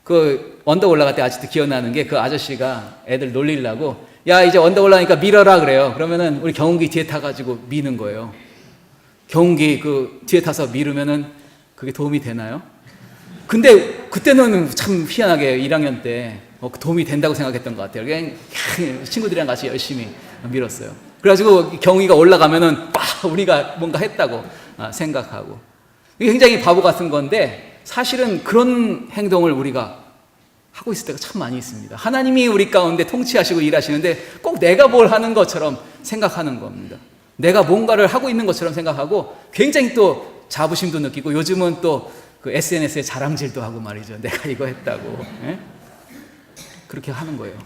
그 언덕 올라갈 때 아직도 기억나는 게 그 아저씨가 애들 놀리려고 야, 이제 언덕 올라가니까 밀어라 그래요. 그러면은 우리 경운기 뒤에 타가지고 미는 거예요. 경운기 그 뒤에 타서 미루면은 그게 도움이 되나요? 근데 그때는 참 희한하게 1학년 때 도움이 된다고 생각했던 것 같아요. 그냥 친구들이랑 같이 열심히 밀었어요. 그래가지고 경운기가 올라가면은 우리가 뭔가 했다고 생각하고 이게 굉장히 바보 같은 건데 사실은 그런 행동을 우리가 하고 있을 때가 참 많이 있습니다. 하나님이 우리 가운데 통치하시고 일하시는데 꼭 내가 뭘 하는 것처럼 생각하는 겁니다. 내가 뭔가를 하고 있는 것처럼 생각하고 굉장히 또 자부심도 느끼고 요즘은 또 그 SNS에 자랑질도 하고 말이죠. 내가 이거 했다고. 예? 그렇게 하는 거예요.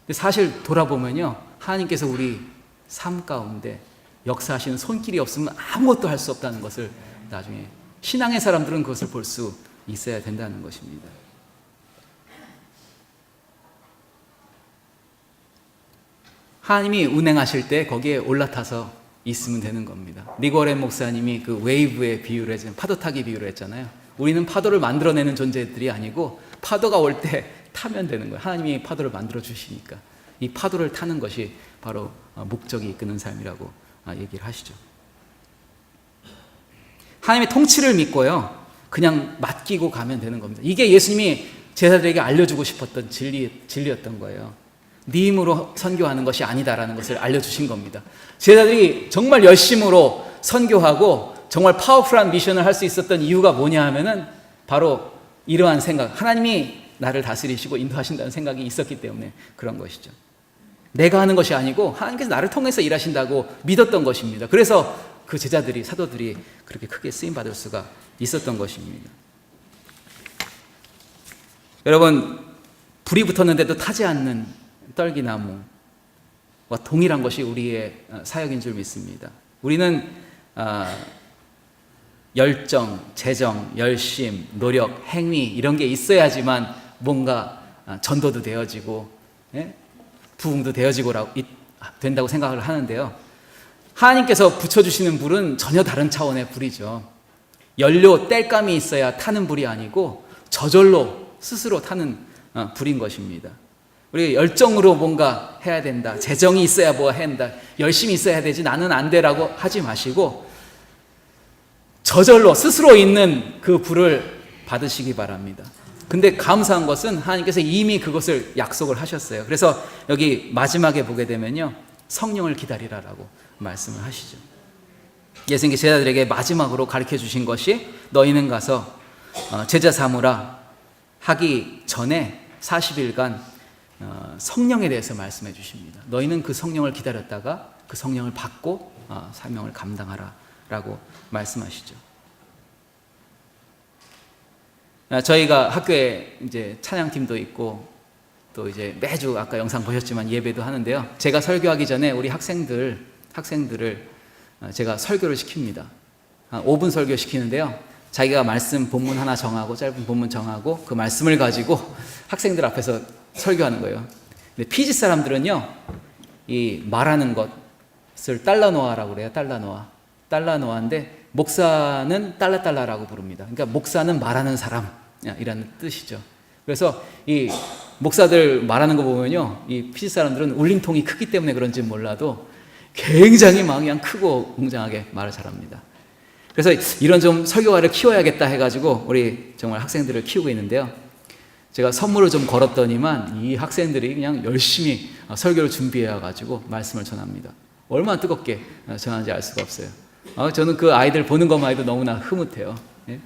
근데 사실 돌아보면요. 하나님께서 우리 삶 가운데 역사하시는 손길이 없으면 아무것도 할 수 없다는 것을 나중에 신앙의 사람들은 그것을 볼 수 있어야 된다는 것입니다. 하나님이 운행하실 때 거기에 올라타서 있으면 되는 겁니다. 니고렌 목사님이 그 웨이브의 비유를 했잖아요. 파도 타기 비유를 했잖아요. 우리는 파도를 만들어내는 존재들이 아니고 파도가 올 때 타면 되는 거예요. 하나님이 파도를 만들어 주시니까 이 파도를 타는 것이 바로 목적이 이끄는 삶이라고 얘기를 하시죠. 하나님의 통치를 믿고요. 그냥 맡기고 가면 되는 겁니다. 이게 예수님이 제자들에게 알려주고 싶었던 진리였던 거예요. 네 힘으로 선교하는 것이 아니다라는 것을 알려주신 겁니다. 제자들이 정말 열심으로 선교하고 정말 파워풀한 미션을 할 수 있었던 이유가 뭐냐 하면은 바로 이러한 생각, 하나님이 나를 다스리시고 인도하신다는 생각이 있었기 때문에 그런 것이죠. 내가 하는 것이 아니고 하나님께서 나를 통해서 일하신다고 믿었던 것입니다. 그래서 그 제자들이, 사도들이 그렇게 크게 쓰임받을 수가 있었던 것입니다. 여러분, 불이 붙었는데도 타지 않는 떨기나무와 동일한 것이 우리의 사역인 줄 믿습니다. 우리는 열정, 재정, 열심, 노력, 행위 이런 게 있어야지만 뭔가 전도도 되어지고 부흥도 되어지고 된다고 생각을 하는데요. 하나님께서 붙여주시는 불은 전혀 다른 차원의 불이죠. 연료, 땔감이 있어야 타는 불이 아니고 저절로 스스로 타는 불인 것입니다. 우리 열정으로 뭔가 해야 된다. 재정이 있어야 뭐 해야 된다. 열심히 있어야 되지 나는 안 되라고 하지 마시고 저절로 스스로 있는 그 불을 받으시기 바랍니다. 근데 감사한 것은 하나님께서 이미 그것을 약속을 하셨어요. 그래서 여기 마지막에 보게 되면요. 성령을 기다리라라고 말씀을 하시죠. 예수님께서 제자들에게 마지막으로 가르쳐 주신 것이 너희는 가서 제자 삼으라 하기 전에 40일간 성령에 대해서 말씀해 주십니다. 너희는 그 성령을 기다렸다가 그 성령을 받고 사명을 감당하라 라고 말씀하시죠. 저희가 학교에 이제 찬양팀도 있고 또 이제 매주 아까 영상 보셨지만 예배도 하는데요. 제가 설교하기 전에 우리 학생들을 제가 설교를 시킵니다. 5분 설교 시키는데요. 자기가 말씀 본문 하나 정하고 짧은 본문 정하고 그 말씀을 가지고 학생들 앞에서 설교하는 거예요. 근데 피지 사람들은요, 이 말하는 것을 달라노아라고 그래요. 달라노아인데 목사는 달라달라라고 부릅니다. 그러니까 목사는 말하는 사람이라는 뜻이죠. 그래서 이 목사들 말하는 거 보면요, 이 피지 사람들은 울림통이 크기 때문에 그런지 몰라도 굉장히 막 그냥 크고 웅장하게 말을 잘합니다. 그래서 이런 좀 설교가를 키워야겠다 해가지고 우리 정말 학생들을 키우고 있는데요. 제가 선물을 좀 걸었더니만 이 학생들이 그냥 열심히 설교를 준비해가지고 말씀을 전합니다. 얼마나 뜨겁게 전하는지 알 수가 없어요. 저는 그 아이들 보는 것만 해도 너무나 흐뭇해요. 예?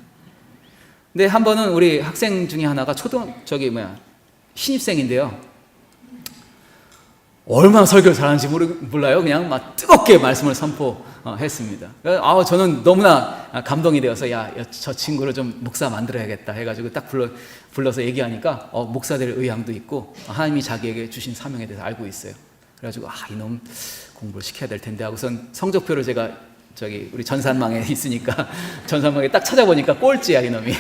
근데 한 번은 우리 학생 중에 하나가 신입생인데요. 얼마나 설교를 잘하는지 몰라요. 그냥 막 뜨겁게 말씀을 선포했습니다. 저는 너무나 감동이 되어서 저 친구를 좀 목사 만들어야겠다 해가지고 딱 불러서 얘기하니까 목사 될 의향도 있고 하나님이 자기에게 주신 사명에 대해서 알고 있어요. 그래가지고 이놈 공부를 시켜야 될 텐데 하고선 성적표를 제가 우리 전산망에 있으니까 전산망에 딱 찾아보니까 꼴찌야 이놈이.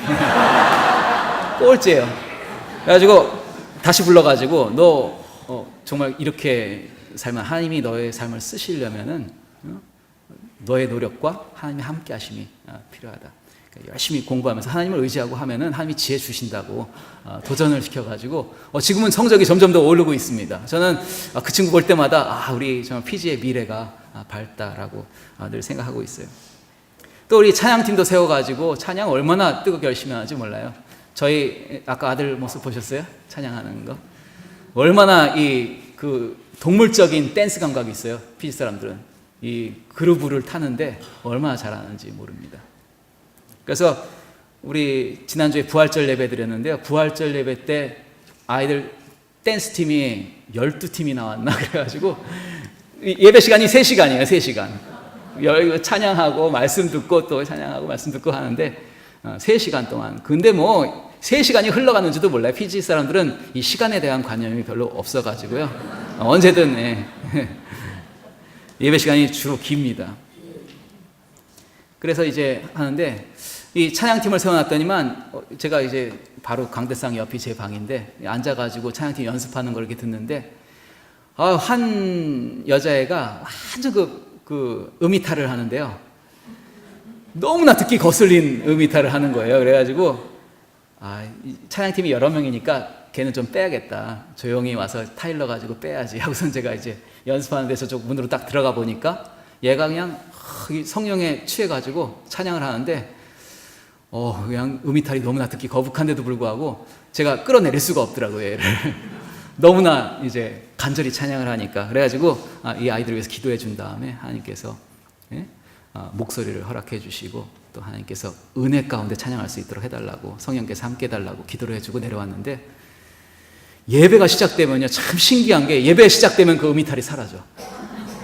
꼴찌예요. 그래가지고 다시 불러가지고 너 정말 이렇게 살면 하나님이 너의 삶을 쓰시려면은 너의 노력과 하나님의 함께 하심이 필요하다. 그러니까 열심히 공부하면서 하나님을 의지하고 하면은 하나님이 지혜 주신다고 도전을 시켜가지고 지금은 성적이 점점 더 오르고 있습니다. 저는 그 친구 볼 때마다 우리 정말 PG의 미래가 밝다라고 늘 생각하고 있어요. 또 우리 찬양팀도 세워가지고 찬양 얼마나 뜨겁게 열심히 하는지 몰라요. 저희 아까 아들 모습 보셨어요? 찬양하는 거 얼마나 그 동물적인 댄스 감각이 있어요. PG 사람들은 이 그루브를 타는데 얼마나 잘하는지 모릅니다. 그래서 우리 지난주에 부활절 예배 드렸는데요. 부활절 예배 때 아이들 댄스 팀이 12팀이 나왔나 그래가지고 예배 시간이 3시간이에요. 3시간. 찬양하고 말씀 듣고 또 찬양하고 말씀 듣고 하는데 3시간 동안. 근데 3시간이 흘러갔는지도 몰라요. 피지 사람들은 이 시간에 대한 관념이 별로 없어가지고요. 언제든 예배 시간이 주로 깁니다. 그래서 이제 하는데 이 찬양팀을 세워놨더니만 제가 이제 바로 강대상 옆이 제 방인데 앉아가지고 찬양팀 연습하는 걸 이렇게 듣는데 한 여자애가 아주 그 음이탈을 하는데요. 너무나 듣기 거슬린 음이탈을 하는 거예요. 그래가지고 찬양팀이 여러 명이니까 걔는 좀 빼야겠다. 조용히 와서 타일러 가지고 빼야지 하고선 제가 이제 연습하는데 저쪽 문으로 딱 들어가 보니까 얘가 그냥 성령에 취해가지고 찬양을 하는데 그냥 음이탈이 너무나 듣기 거북한데도 불구하고 제가 끌어내릴 수가 없더라고요. 얘를 너무나 이제 간절히 찬양을 하니까. 그래가지고 이 아이들을 위해서 기도해 준 다음에 하나님께서 목소리를 허락해 주시고 또 하나님께서 은혜 가운데 찬양할 수 있도록 해달라고 성령께서 함께 해달라고 기도를 해주고 내려왔는데 예배가 시작되면요 참 신기한 게 예배 시작되면 그 음이탈이 사라져.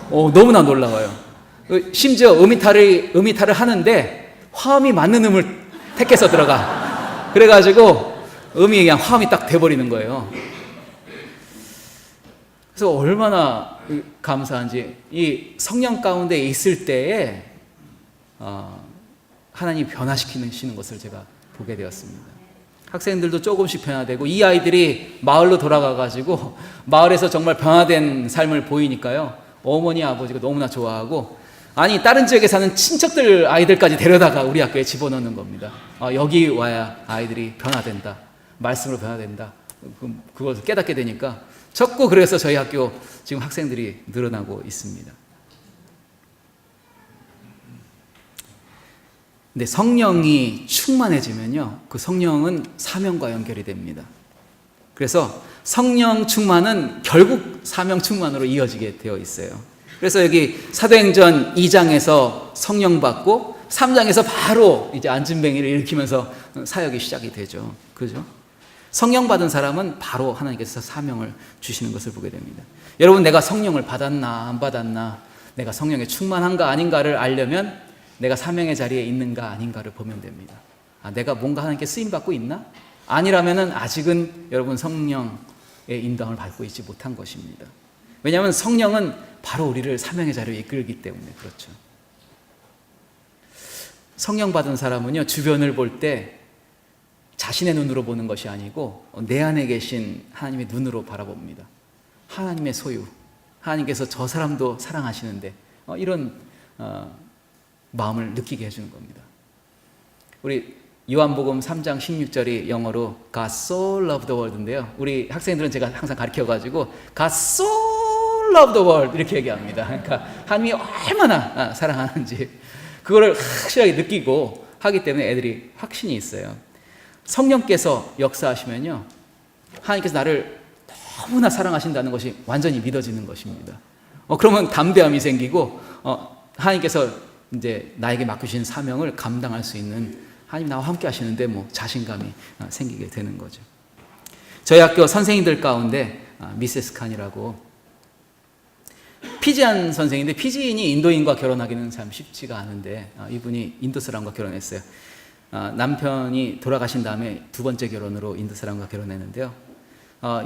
너무나 놀라워요. 심지어 음이탈을 하는데 화음이 맞는 음을 택해서 들어가. 그래가지고 음이 그냥 화음이 딱 돼버리는 거예요. 그래서 얼마나 감사한지 이 성령 가운데 있을 때에 하나님이 변화시키시는 것을 제가 보게 되었습니다. 학생들도 조금씩 변화되고 이 아이들이 마을로 돌아가가지고 마을에서 정말 변화된 삶을 보이니까요. 어머니 아버지가 너무나 좋아하고 다른 지역에 사는 친척들 아이들까지 데려다가 우리 학교에 집어넣는 겁니다. 여기 와야 아이들이 변화된다. 말씀으로 변화된다. 그것을 깨닫게 되니까 자꾸 그래서 저희 학교 지금 학생들이 늘어나고 있습니다. 근데 성령이 충만해지면요, 그 성령은 사명과 연결이 됩니다. 그래서 성령 충만은 결국 사명 충만으로 이어지게 되어 있어요. 그래서 여기 사도행전 2장에서 성령 받고 3장에서 바로 이제 안진뱅이를 일으키면서 사역이 시작이 되죠. 그죠? 성령 받은 사람은 바로 하나님께서 사명을 주시는 것을 보게 됩니다. 여러분, 내가 성령을 받았나 안 받았나, 내가 성령에 충만한가 아닌가를 알려면 내가 사명의 자리에 있는가 아닌가를 보면 됩니다. 내가 뭔가 하나님께 쓰임받고 있나? 아니라면 아직은 여러분 성령의 인도함을 받고 있지 못한 것입니다. 왜냐하면 성령은 바로 우리를 사명의 자리로 이끌기 때문에 그렇죠. 성령 받은 사람은요, 주변을 볼 때 자신의 눈으로 보는 것이 아니고 내 안에 계신 하나님의 눈으로 바라봅니다. 하나님의 소유, 하나님께서 저 사람도 사랑하시는데 이런 마음을 느끼게 해주는 겁니다. 우리 요한복음 3장 16절이 영어로 God so loved the world인데요. 우리 학생들은 제가 항상 가르쳐가지고 God so loved the world 이렇게 얘기합니다. 그러니까 하나님이 얼마나 사랑하는지 그거를 확실하게 느끼고 하기 때문에 애들이 확신이 있어요. 성령께서 역사하시면요, 하나님께서 나를 너무나 사랑하신다는 것이 완전히 믿어지는 것입니다. 그러면 담대함이 생기고 하나님께서 이제 나에게 맡기신 사명을 감당할 수 있는, 하나님 나와 함께 하시는데 뭐 자신감이 생기게 되는 거죠. 저희 학교 선생님들 가운데 미세스 칸이라고 피지안 선생인데, 피지인이 인도인과 결혼하기는 참 쉽지가 않은데 이분이 인도 사람과 결혼했어요. 남편이 돌아가신 다음에 두 번째 결혼으로 인도 사람과 결혼했는데요.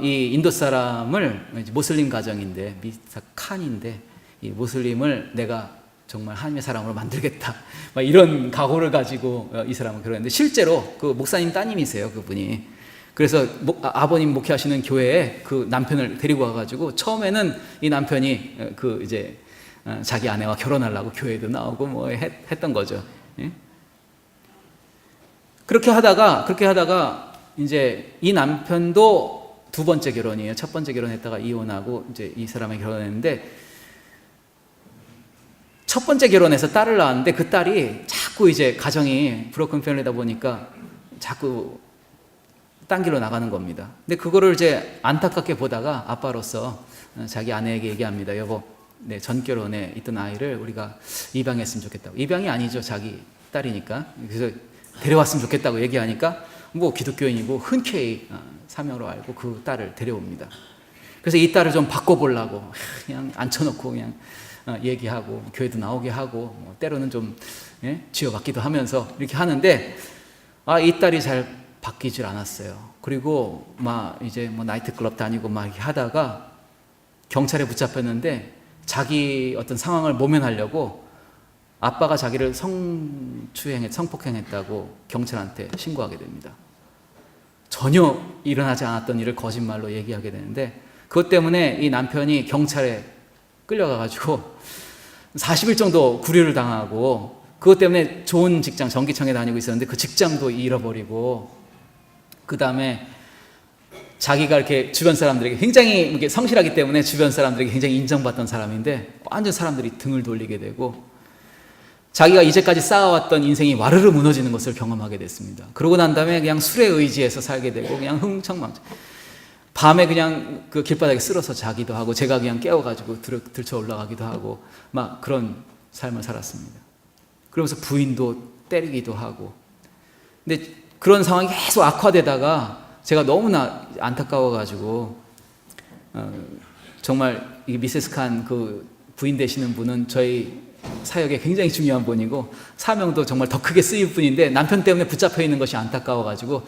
이 인도 사람을, 모슬림 가정인데 미스터 칸인데, 이 모슬림을 내가 정말 하나님의 사람으로 만들겠다, 막 이런 각오를 가지고 이 사람을 결혼했는데, 실제로 그 목사님 따님이세요, 그분이. 그래서 아버님 목회하시는 교회에 그 남편을 데리고 와가지고, 처음에는 이 남편이 이제 자기 아내와 결혼하려고 교회도 나오고 뭐 했던 거죠. 예? 그렇게 하다가 이제 이 남편도 두 번째 결혼이에요. 첫 번째 결혼했다가 이혼하고 이제 이 사람이 결혼했는데, 첫 번째 결혼해서 딸을 낳았는데 그 딸이 자꾸 이제 가정이 브로큰 패밀리다 보니까 자꾸 딴 길로 나가는 겁니다. 근데 그거를 이제 안타깝게 보다가 아빠로서 자기 아내에게 얘기합니다. 여보, 내 전 결혼에 있던 아이를 우리가 입양했으면 좋겠다고. 입양이 아니죠, 자기 딸이니까. 그래서 데려왔으면 좋겠다고 얘기하니까 뭐 기독교인이고 흔쾌히 사명으로 알고 그 딸을 데려옵니다. 그래서 이 딸을 좀 바꿔보려고 그냥 앉혀놓고 그냥 얘기하고 교회도 나오게 하고 뭐 때로는 좀 쥐어받기도 하면서 이렇게 하는데, 이 딸이 잘 바뀌질 않았어요. 그리고 막 이제 뭐 나이트클럽 다니고 막 이렇게 하다가 경찰에 붙잡혔는데, 자기 어떤 상황을 모면하려고 아빠가 자기를 성폭행했다고 경찰한테 신고하게 됩니다. 전혀 일어나지 않았던 일을 거짓말로 얘기하게 되는데, 그것 때문에 이 남편이 경찰에 끌려가가지고 40일 정도 구류를 당하고, 그것 때문에 좋은 직장, 전기청에 다니고 있었는데 그 직장도 잃어버리고, 그 다음에 자기가 이렇게 주변 사람들에게 굉장히 이렇게 성실하기 때문에 주변 사람들에게 굉장히 인정받던 사람인데, 완전 사람들이 등을 돌리게 되고, 자기가 이제까지 쌓아왔던 인생이 와르르 무너지는 것을 경험하게 됐습니다. 그러고 난 다음에 그냥 술에 의지해서 살게 되고, 그냥 흥청망청. 밤에 그냥 그 길바닥에 쓸어서 자기도 하고, 제가 그냥 깨워가지고 들쳐 올라가기도 하고, 막 그런 삶을 살았습니다. 그러면서 부인도 때리기도 하고. 근데 그런 상황이 계속 악화되다가 제가 너무나 안타까워가지고, 정말 이 미세스 칸 그 부인 되시는 분은 저희 사역에 굉장히 중요한 분이고 사명도 정말 더 크게 쓰일 분인데, 남편 때문에 붙잡혀 있는 것이 안타까워가지고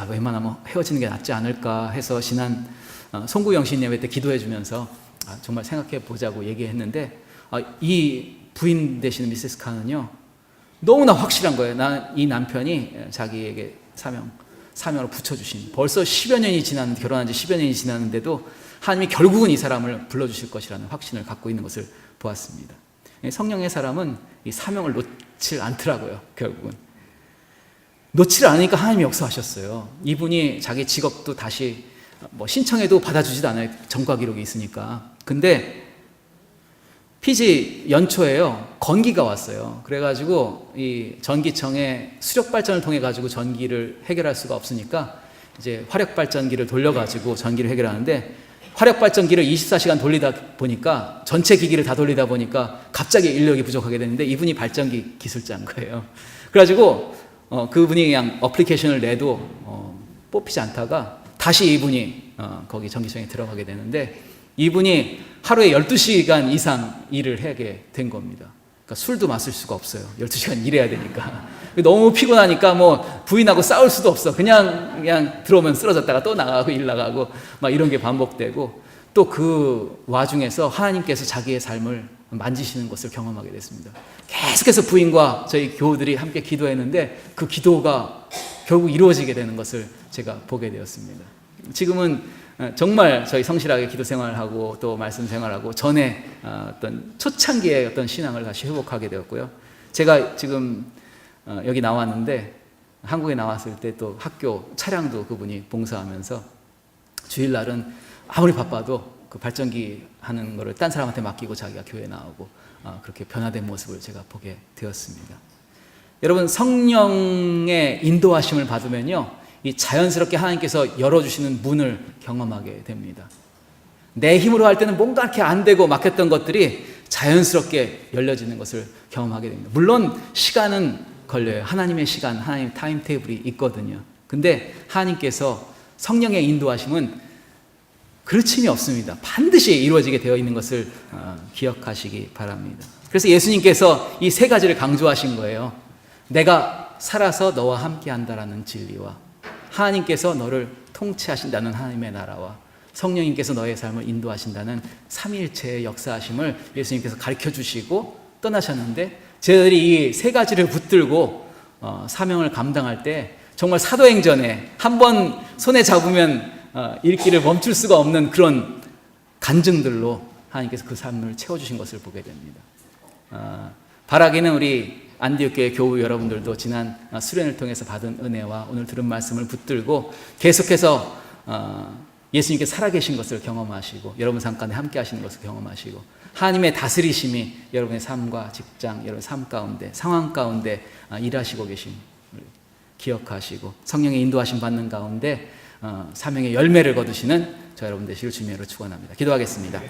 웬만하면 헤어지는 게 낫지 않을까 해서 지난 송구영신 예배 때 기도해 주면서 정말 생각해 보자고 얘기했는데, 이 부인 되시는 미세스 칸은요 너무나 확실한 거예요. 이 남편이 자기에게 사명을 붙여주신, 벌써 10여 년이 지났는데, 결혼한 지 10여 년이 지났는데도 하나님이 결국은 이 사람을 불러주실 것이라는 확신을 갖고 있는 것을 보았습니다. 성령의 사람은 이 사명을 놓지 않더라고요. 결국은 놓지를 않으니까 하나님이 역사하셨어요. 이분이 자기 직업도 다시 뭐 신청해도 받아주지도 않아요. 전과 기록이 있으니까. 근데 피지 연초에요 건기가 왔어요. 그래가지고 이 전기청에 수력 발전을 통해 가지고 전기를 해결할 수가 없으니까 이제 화력 발전기를 돌려가지고 전기를 해결하는데, 화력 발전기를 24시간 돌리다 보니까, 전체 기기를 다 돌리다 보니까 갑자기 인력이 부족하게 되는데, 이분이 발전기 기술자인 거예요. 그래가지고 그분이 그냥 어플리케이션을 내도 뽑히지 않다가 다시 이분이 거기 전기청에 들어가게 되는데, 이분이 하루에 12시간 이상 일을 하게 된 겁니다. 그러니까 술도 마실 수가 없어요. 12시간 일해야 되니까. 너무 피곤하니까 뭐 부인하고 싸울 수도 없어. 그냥 들어오면 쓰러졌다가 또 나가고 일 나가고 막 이런 게 반복되고, 또 그 와중에서 하나님께서 자기의 삶을 만지시는 것을 경험하게 됐습니다. 계속해서 부인과 저희 교우들이 함께 기도했는데 그 기도가 결국 이루어지게 되는 것을 제가 보게 되었습니다. 지금은 정말 저희 성실하게 기도 생활하고 또 말씀 생활하고, 전에 어떤 초창기의 어떤 신앙을 다시 회복하게 되었고요. 제가 지금 여기 나왔는데, 한국에 나왔을 때 또 학교 차량도 그분이 봉사하면서 주일날은 아무리 바빠도 그 발전기 하는 거를 딴 사람한테 맡기고 자기가 교회에 나오고, 그렇게 변화된 모습을 제가 보게 되었습니다. 여러분, 성령의 인도하심을 받으면요, 이 자연스럽게 하나님께서 열어주시는 문을 경험하게 됩니다. 내 힘으로 할 때는 뭔가 이렇게 안 되고 막혔던 것들이 자연스럽게 열려지는 것을 경험하게 됩니다. 물론 시간은 걸려요. 하나님의 시간, 하나님의 타임 테이블이 있거든요. 근데 하나님께서 성령의 인도하심은 그르침이 없습니다. 반드시 이루어지게 되어 있는 것을 기억하시기 바랍니다. 그래서 예수님께서 이 세 가지를 강조하신 거예요. 내가 살아서 너와 함께 한다라는 진리와 하나님께서 너를 통치하신다는 하나님의 나라와 성령님께서 너의 삶을 인도하신다는 삼위일체의 역사하심을 예수님께서 가르쳐 주시고 떠나셨는데 저희들이 이 세 가지를 붙들고 사명을 감당할 때 정말 사도행전에 한번 손에 잡으면 읽기를 멈출 수가 없는 그런 간증들로 하나님께서 그 삶을 채워주신 것을 보게 됩니다. 바라기는 우리 안디옥교회 교우 여러분들도 지난 수련을 통해서 받은 은혜와 오늘 들은 말씀을 붙들고 계속해서 예수님께 살아계신 것을 경험하시고 여러분 삶 가운데 함께 하시는 것을 경험하시고 하나님의 다스리심이 여러분의 삶과 직장, 여러분의 삶 가운데 상황 가운데 일하시고 계심을 기억하시고 성령의 인도하심 받는 가운데 사명의 열매를 거두시는 저 여러분 되시길 주님으로 축원합니다. 기도하겠습니다.